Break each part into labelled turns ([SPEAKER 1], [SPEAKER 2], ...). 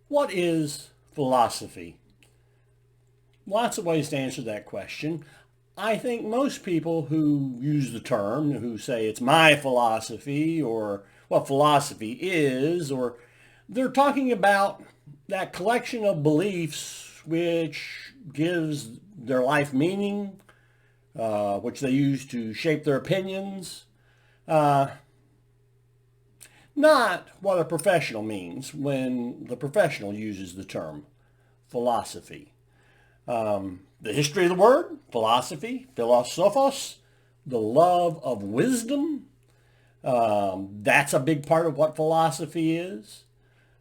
[SPEAKER 1] What is philosophy? Lots of ways to answer that question. I think most people who use the term, who say it's my philosophy or what philosophy is, or they're talking about that collection of beliefs which gives their life meaning, which they use to shape their opinions. Uh, Not what a professional means when the professional uses the term philosophy. The history of the word, philosophy, philosophos, the love of wisdom. That's a big part of what philosophy is.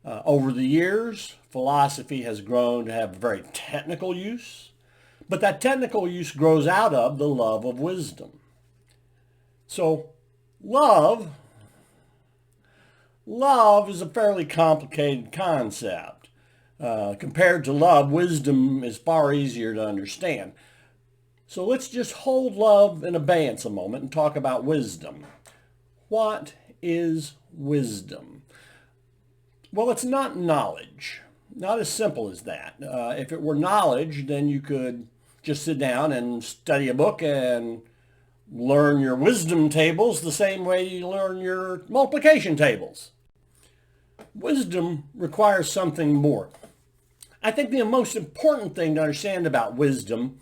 [SPEAKER 1] Over the years, philosophy has grown to have very technical use, but that technical use grows out of the love of wisdom. So love is a fairly complicated concept. Compared to love, wisdom is far easier to understand. So let's just hold love in abeyance a moment and talk about wisdom. What is wisdom? Well, it's not knowledge. Not as simple as that. If it were knowledge, then you could just sit down and study a book and learn your wisdom tables the same way you learn your multiplication tables. Wisdom requires something more. I think the most important thing to understand about wisdom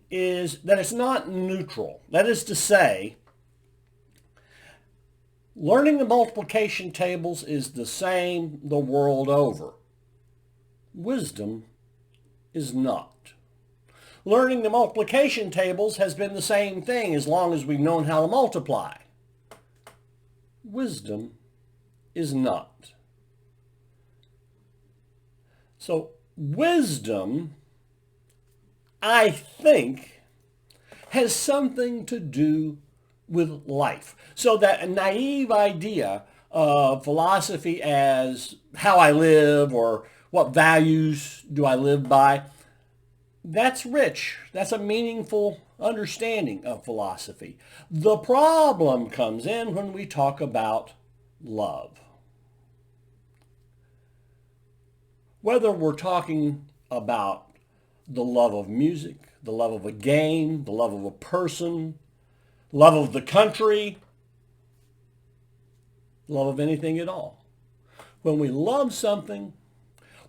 [SPEAKER 1] is that it's not neutral. That is to say, learning the multiplication tables is the same the world over. Wisdom is not. Learning the multiplication tables has been the same thing as long as we've known how to multiply. Wisdom is not. So wisdom, I think, has something to do with life. So that naive idea of philosophy as how I live or what values do I live by, that's rich. That's a meaningful understanding of philosophy. The problem comes in when we talk about love. Whether we're talking about the love of music, the love of a game, the love of a person, love of the country, love of anything at all. When we love something,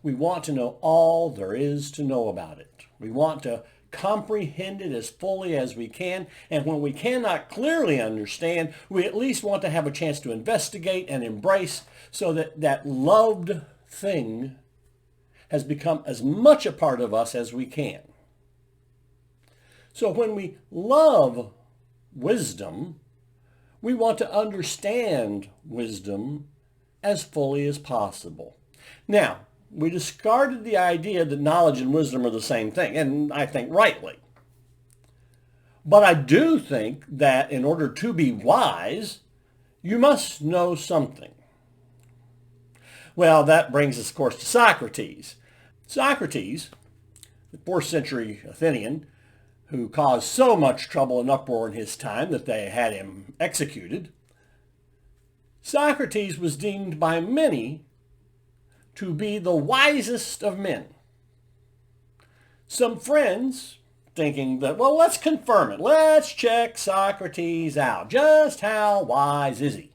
[SPEAKER 1] we want to know all there is to know about it. We want to comprehend it as fully as we can. And when we cannot clearly understand, we at least want to have a chance to investigate and embrace so that that loved thing has become as much a part of us as we can. So when we love wisdom, we want to understand wisdom as fully as possible. Now, we discarded the idea that knowledge and wisdom are the same thing, and I think rightly. But I do think that in order to be wise, you must know something. Well, that brings us, of course, to Socrates. Socrates, the 4th century Athenian, who caused so much trouble and uproar in his time that they had him executed, Socrates was deemed by many to be the wisest of men. Some friends, thinking that, well, let's confirm it. Let's check Socrates out. Just how wise is he?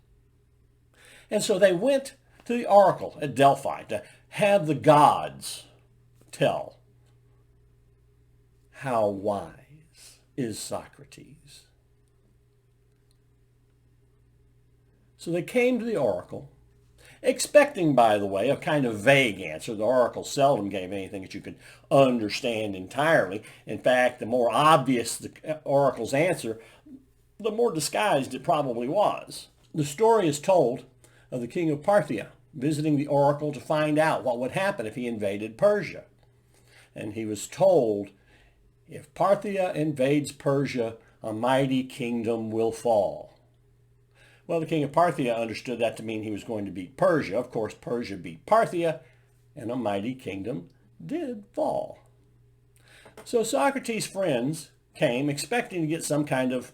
[SPEAKER 1] And so they went to the oracle at Delphi to have the gods tell how wise is Socrates. So they came to the oracle, expecting, by the way, a kind of vague answer. The oracle seldom gave anything that you could understand entirely. In fact, the more obvious the oracle's answer, the more disguised it probably was. The story is told of the king of Parthia visiting the oracle to find out what would happen if he invaded Persia. And he was told, if Parthia invades Persia, a mighty kingdom will fall. Well, the king of Parthia understood that to mean he was going to beat Persia. Of course, Persia beat Parthia, and a mighty kingdom did fall. So Socrates' friends came expecting to get some kind of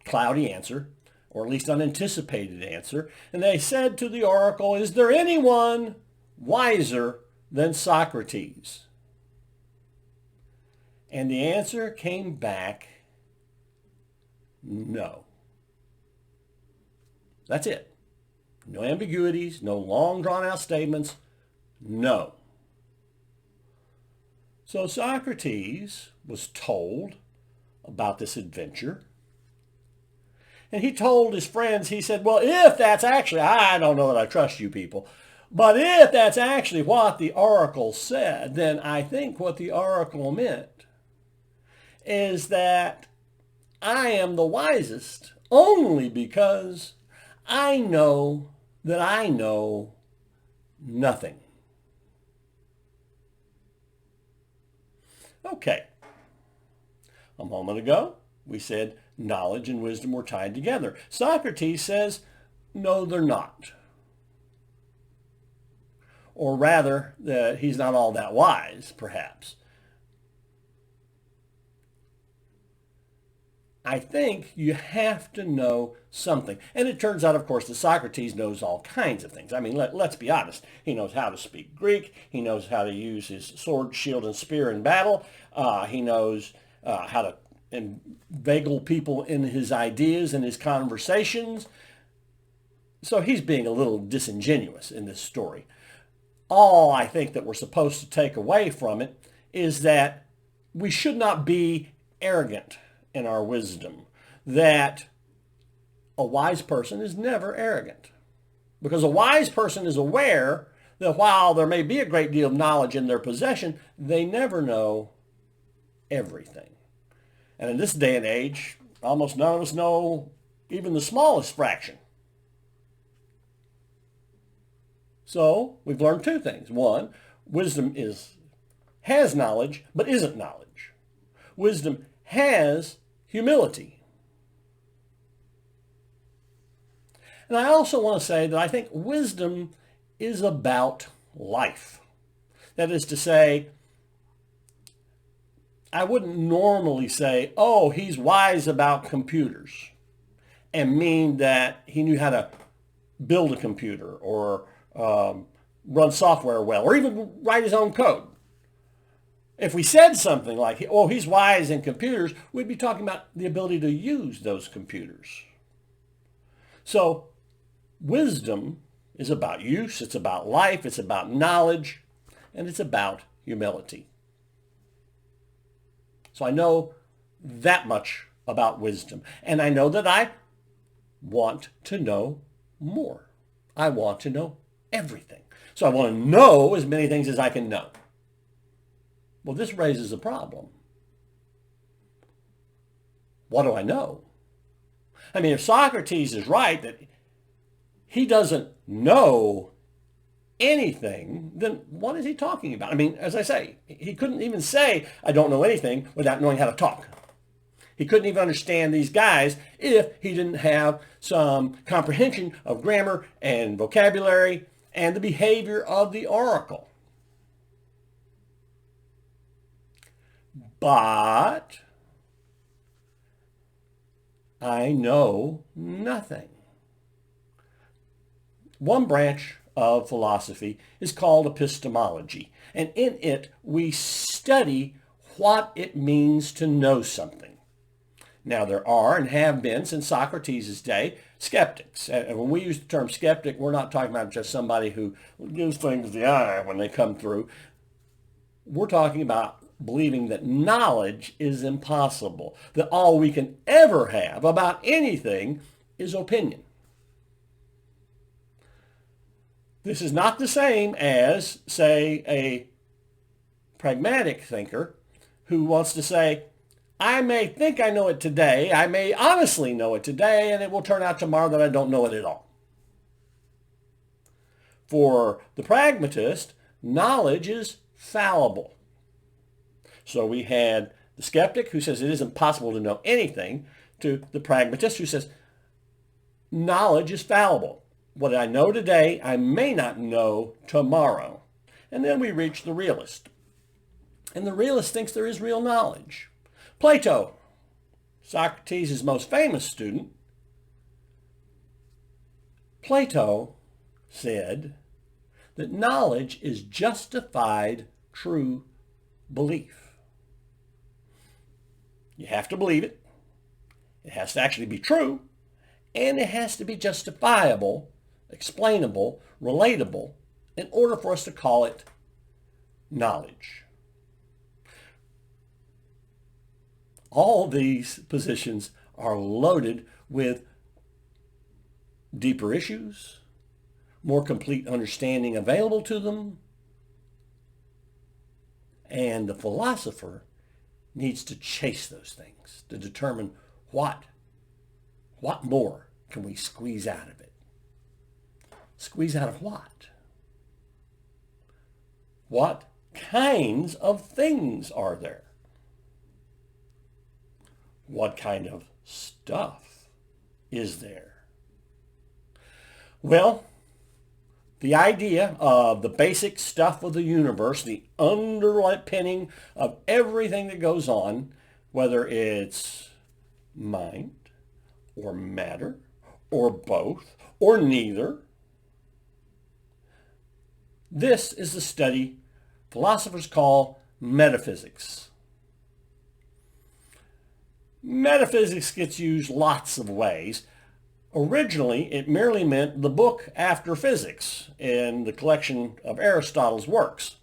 [SPEAKER 1] cloudy answer, or at least unanticipated answer, and they said to the oracle, is there anyone wiser than Socrates? And the answer came back, no. That's it. No ambiguities, no long drawn-out statements, no. So Socrates was told about this adventure. And he told his friends, he said, well, if that's actually, I don't know that I trust you people, but if that's actually what the oracle said, then I think what the oracle meant is that I am the wisest only because I know that I know nothing. Okay. A moment ago, we said knowledge and wisdom were tied together. Socrates says, no, they're not. Or rather, that he's not all that wise, perhaps. I think you have to know something. And it turns out, of course, that Socrates knows all kinds of things. I mean, let's be honest. He knows how to speak Greek. He knows how to use his sword, shield, and spear in battle. He knows how to inveigle people in his ideas and his conversations. So he's being a little disingenuous in this story. All I think that we're supposed to take away from it is that we should not be arrogant in our wisdom, that a wise person is never arrogant. Because a wise person is aware that while there may be a great deal of knowledge in their possession, they never know everything. And in this day and age, almost none of us know even the smallest fraction. So we've learned two things. One, wisdom has knowledge, but isn't knowledge. Wisdom has humility. And I also want to say that I think wisdom is about life. That is to say, I wouldn't normally say, oh, he's wise about computers, and mean that he knew how to build a computer or run software well, or even write his own code. If we said something like, oh, he's wise in computers, we'd be talking about the ability to use those computers. So wisdom is about use, it's about life, it's about knowledge, and it's about humility. So I know that much about wisdom, and I know that I want to know more. I want to know everything. So I want to know as many things as I can know. Well, this raises a problem. What do I know? I mean, if Socrates is right that he doesn't know anything, then what is he talking about? I mean, as I say, he couldn't even say, I don't know anything without knowing how to talk. He couldn't even understand these guys if he didn't have some comprehension of grammar and vocabulary and the behavior of the oracle. But I know nothing. One branch of philosophy is called epistemology, and in it we study what it means to know something. Now, there are and have been since Socrates' day skeptics. And when we use the term skeptic, we're not talking about just somebody who gives things the eye when they come through. We're talking about believing that knowledge is impossible, that all we can ever have about anything is opinion. This is not the same as, say, a pragmatic thinker who wants to say, I may think I know it today, I may honestly know it today, and it will turn out tomorrow that I don't know it at all. For the pragmatist, knowledge is fallible. So we had the skeptic who says it isn't possible to know anything, to the pragmatist who says knowledge is fallible. What I know today, I may not know tomorrow. And then we reach the realist. And the realist thinks there is real knowledge. Plato, Socrates' most famous student, Plato said that knowledge is justified true belief. You have to believe it. It has to actually be true, and it has to be justifiable, explainable, relatable, in order for us to call it knowledge. All these positions are loaded with deeper issues, more complete understanding available to them, and the philosopher needs to chase those things to determine what more can we squeeze out of it. Squeeze out of what? What kinds of things are there? What kind of stuff is there? Well, the idea of the basic stuff of the universe, the underpinning of everything that goes on, whether it's mind or matter or both or neither, this is the study philosophers call metaphysics. Metaphysics gets used lots of ways. Originally, it merely meant the book after physics in the collection of Aristotle's works.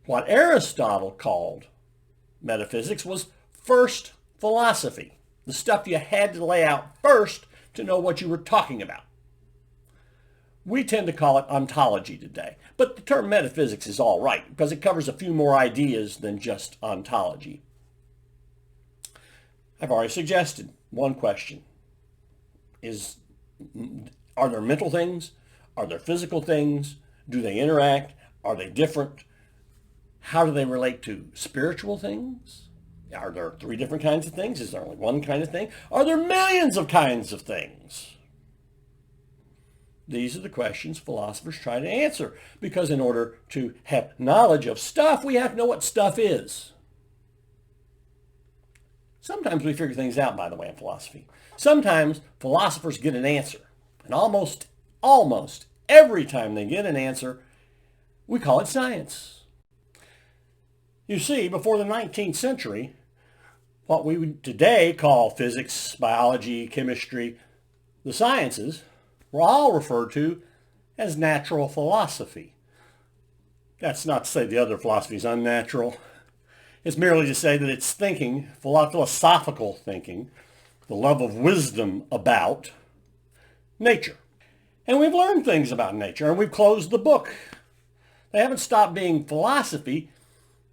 [SPEAKER 1] What Aristotle called metaphysics was first philosophy, the stuff you had to lay out first to know what you were talking about. We tend to call it ontology today, but the term metaphysics is all right because it covers a few more ideas than just ontology. I've already suggested one question. Are there mental things? Are there physical things? Do they interact? Are they different? How do they relate to spiritual things? Are there 3 different kinds of things? Is there only one kind of thing? Are there millions of kinds of things? These are the questions philosophers try to answer, because in order to have knowledge of stuff, we have to know what stuff is. Sometimes we figure things out, by the way, in philosophy. Sometimes philosophers get an answer, and almost every time they get an answer, we call it science. You see, before the 19th century, what we would today call physics, biology, chemistry, the sciences, were all referred to as natural philosophy. That's not to say the other philosophy is unnatural. It's merely to say that it's thinking, philosophical thinking, the love of wisdom about nature. And we've learned things about nature, and we've closed the book. They haven't stopped being philosophy.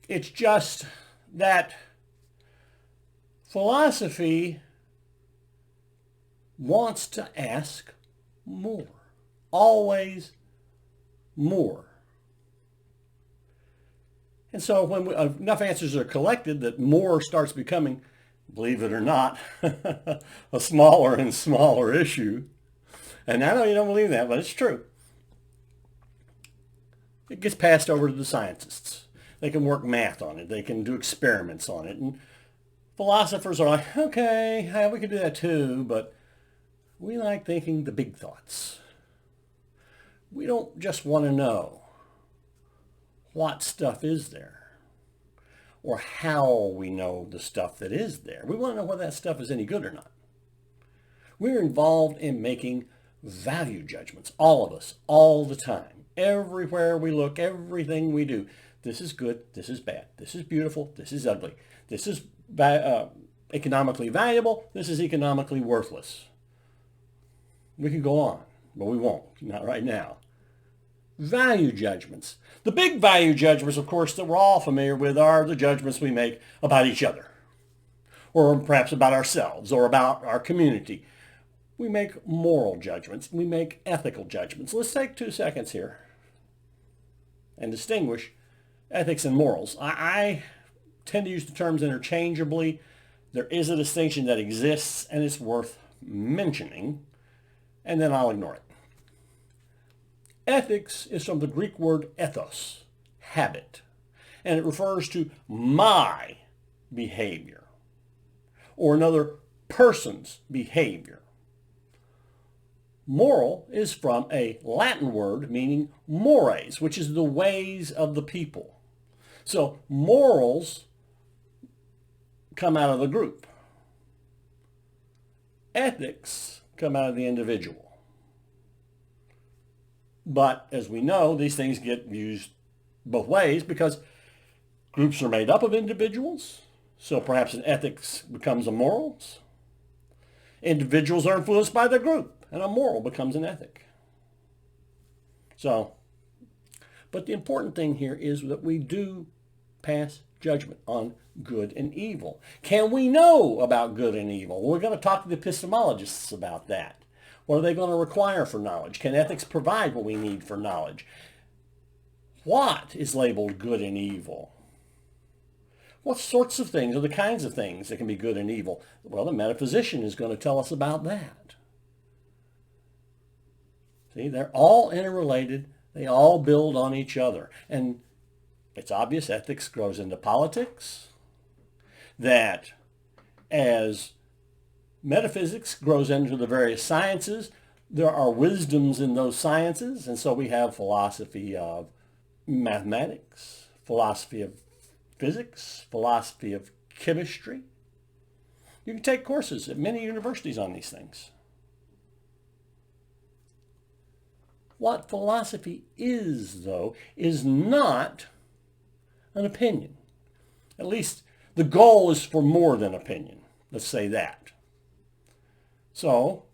[SPEAKER 1] It's just that philosophy wants to ask more. Always more. And so when enough answers are collected that more starts becoming, believe it or not, a smaller and smaller issue. And I know you don't believe that, but it's true. It gets passed over to the scientists. They can work math on it. They can do experiments on it. And philosophers are like, okay, yeah, we can do that too, but we like thinking the big thoughts. We don't just want to know what stuff is there or how we know the stuff that is there. We want to know whether that stuff is any good or not. We're involved in making value judgments, all of us, all the time. Everywhere we look, everything we do. This is good, this is bad, this is beautiful, this is ugly, this is economically valuable, this is economically worthless. We can go on, but we won't, not right now. Value judgments. The big value judgments, of course, that we're all familiar with are the judgments we make about each other, or perhaps about ourselves, or about our community. We make moral judgments. We make ethical judgments. Let's take 2 seconds here and distinguish ethics and morals. I tend to use the terms interchangeably. There is a distinction that exists, and it's worth mentioning, and then I'll ignore it. Ethics is from the Greek word ethos, habit, and it refers to my behavior or another person's behavior. Moral is from a Latin word meaning mores, which is the ways of the people. So morals come out of the group. Ethics come out of the individual. But as we know, these things get used both ways because groups are made up of individuals. So perhaps an ethics becomes a morals. Individuals are influenced by the group, and a moral becomes an ethic. So, but the important thing here is that we do pass judgment on good and evil. Can we know about good and evil? We're going to talk to the epistemologists about that. What are they going to require for knowledge? Can ethics provide what we need for knowledge? What is labeled good and evil? What sorts of things are the kinds of things that can be good and evil? Well, the metaphysician is going to tell us about that. See, they're all interrelated. They all build on each other. And it's obvious ethics grows into politics, that as metaphysics grows into the various sciences, there are wisdoms in those sciences. And so we have philosophy of mathematics, philosophy of physics, philosophy of chemistry. You can take courses at many universities on these things. What philosophy is, though, is not an opinion. At least the goal is for more than opinion. Let's say that. So,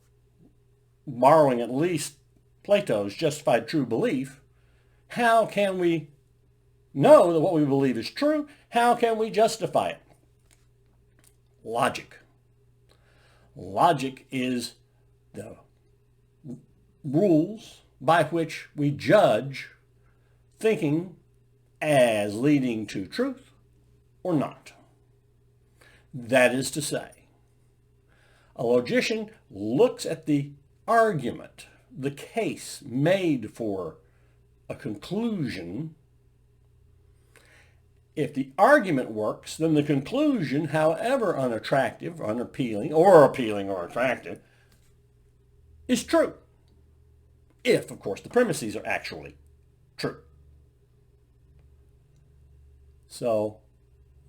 [SPEAKER 1] borrowing at least Plato's justified true belief, how can we know that what we believe is true? How can we justify it? Logic. Logic is the rules by which we judge thinking as leading to truth or not. That is to say, a logician looks at the argument, the case made for a conclusion. If the argument works, then the conclusion, however unattractive, unappealing, or appealing or attractive, is true. If, of course, the premises are actually true. So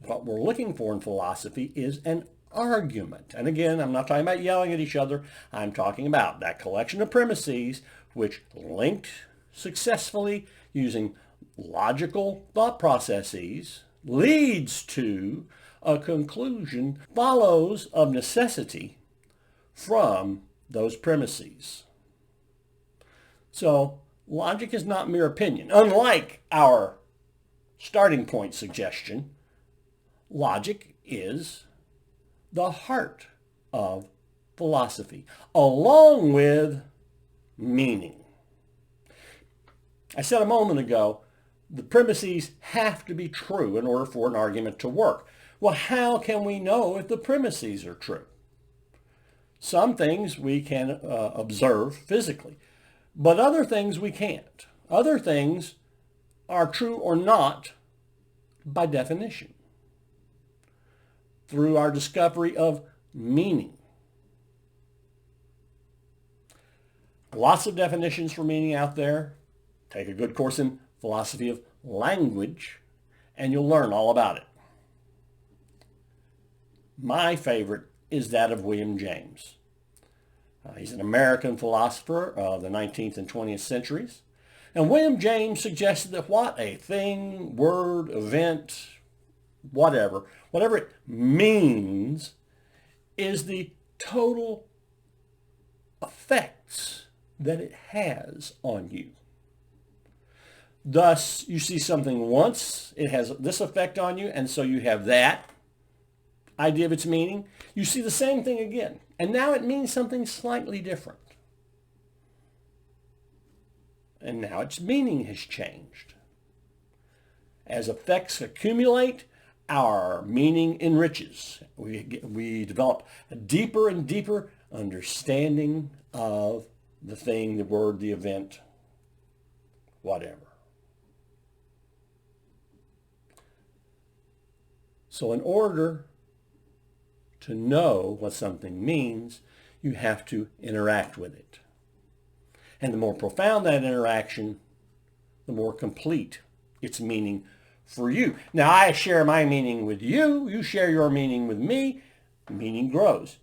[SPEAKER 1] what we're looking for in philosophy is an argument. And again, I'm not talking about yelling at each other. I'm talking about that collection of premises which, linked successfully using logical thought processes, leads to a conclusion, follows of necessity from those premises. So logic is not mere opinion. Unlike our starting point suggestion, logic is the heart of philosophy, along with meaning. I said a moment ago, the premises have to be true in order for an argument to work. Well, how can we know if the premises are true? Some things we can observe physically, but other things we can't. Other things are true or not by definition, through our discovery of meaning. Lots of definitions for meaning out there. Take a good course in philosophy of language, and you'll learn all about it. My favorite is that of William James. He's an American philosopher of the 19th and 20th centuries. And William James suggested that what a thing, word, event, whatever it means is the total effects that it has on you. Thus, you see something once, it has this effect on you, and so you have that idea of its meaning. You see the same thing again, and now it means something slightly different. And now its meaning has changed. As effects accumulate, our meaning enriches. We develop a deeper and deeper understanding of the thing, the word, the event, whatever. So in order to know what something means, you have to interact with it. And the more profound that interaction, the more complete its meaning for you. Now, I share my meaning with you. You share your meaning with me. Meaning grows.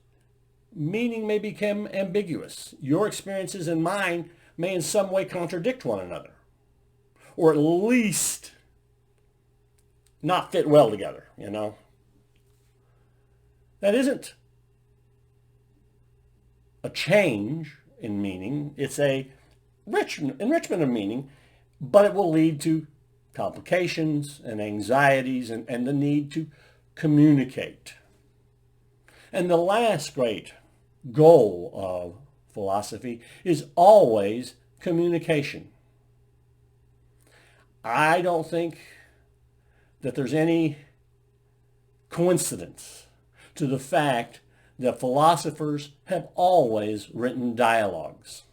[SPEAKER 1] Meaning may become ambiguous. Your experiences and mine may in some way contradict one another, or at least not fit well together, you know. That isn't a change in meaning. It's a enrichment of meaning, but it will lead to complications and anxieties and the need to communicate. And the last great goal of philosophy is always communication. I don't think that there's any coincidence to the fact that philosophers have always written dialogues,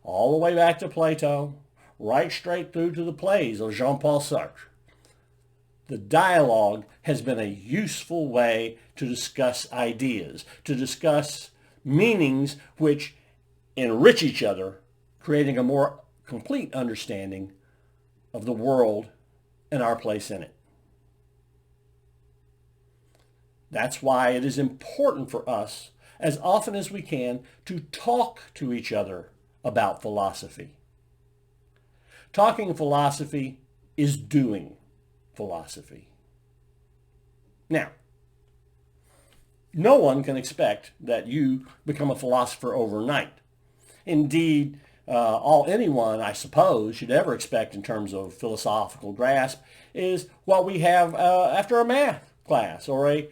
[SPEAKER 1] all the way back to Plato, right straight through to the plays of Jean-Paul Sartre. The dialogue has been a useful way to discuss ideas, to discuss meanings which enrich each other, creating a more complete understanding of the world and our place in it. That's why it is important for us, as often as we can, to talk to each other about philosophy. Talking philosophy is doing philosophy. Now, no one can expect that you become a philosopher overnight. Indeed, all anyone, I suppose, should ever expect in terms of philosophical grasp is what we have after a math class or a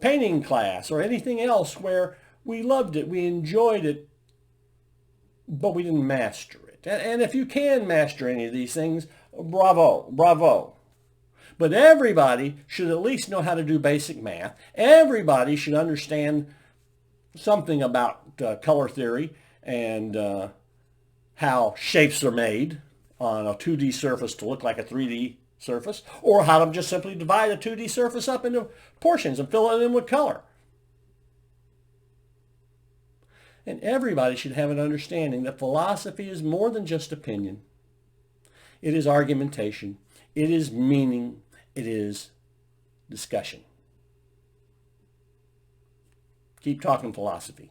[SPEAKER 1] painting class or anything else where we loved it, we enjoyed it, but we didn't master it. And if you can master any of these things, bravo, bravo. But everybody should at least know how to do basic math. Everybody should understand something about color theory and how shapes are made on a 2D surface to look like a 3D surface, or how to just simply divide a 2D surface up into portions and fill it in with color. And everybody should have an understanding that philosophy is more than just opinion. It is argumentation. It is meaning. It is discussion. Keep talking philosophy.